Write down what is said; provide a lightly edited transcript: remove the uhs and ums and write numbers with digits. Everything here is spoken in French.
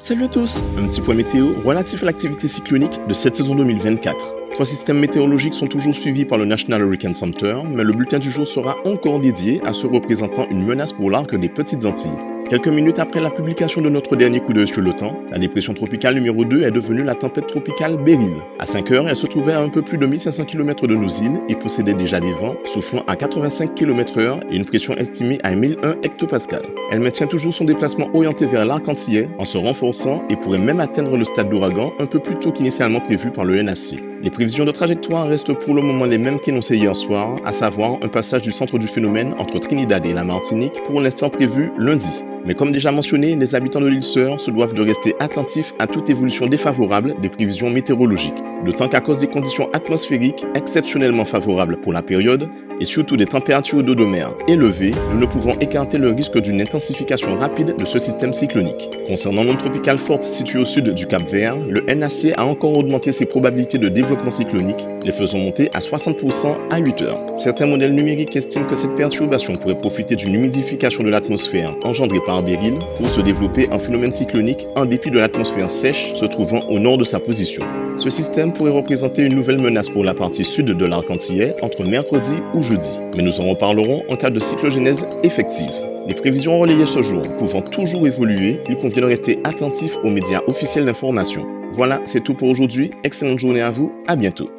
Salut à tous, un petit point météo relatif à l'activité cyclonique de cette saison 2024. 3 systèmes météorologiques sont toujours suivis par le National Hurricane Center, mais le bulletin du jour sera encore dédié à ceux représentant une menace pour l'arc des Petites Antilles. Quelques minutes après la publication de notre dernier coup d'œil sur le temps, la dépression tropicale numéro 2 est devenue la tempête tropicale Beryl. À 5 heures, elle se trouvait à un peu plus de 1500 km de nos îles et possédait déjà des vents soufflant à 85 km/h et une pression estimée à 1001 hectopascales. Elle maintient toujours son déplacement orienté vers l'arc antillais en se renforçant et pourrait même atteindre le stade d'ouragan un peu plus tôt qu'initialement prévu par le NHC. Les prévisions de trajectoire restent pour le moment les mêmes qu'énoncées hier soir, à savoir un passage du centre du phénomène entre Trinidad et la Martinique pour l'instant prévu lundi. Mais comme déjà mentionné, les habitants de l'île Sœur se doivent de rester attentifs à toute évolution défavorable des prévisions météorologiques. D'autant qu'à cause des conditions atmosphériques exceptionnellement favorables pour la période, et surtout des températures d'eau de mer élevées, nous ne pouvons écarter le risque d'une intensification rapide de ce système cyclonique. Concernant l'onde tropicale forte située au sud du Cap-Vert, le NHC a encore augmenté ses probabilités de développement cyclonique, les faisant monter à 60% à 8 heures. Certains modèles numériques estiment que cette perturbation pourrait profiter d'une humidification de l'atmosphère engendrée par Beryl pour se développer en phénomène cyclonique en dépit de l'atmosphère sèche se trouvant au nord de sa position. Ce système pourrait représenter une nouvelle menace pour la partie sud de l'arc antillais entre mercredi ou jeudi, mais nous en reparlerons en cas de cyclogénèse effective. Les prévisions relayées ce jour pouvant toujours évoluer, il convient de rester attentif aux médias officiels d'information. Voilà, c'est tout pour aujourd'hui. Excellente journée à vous, à bientôt.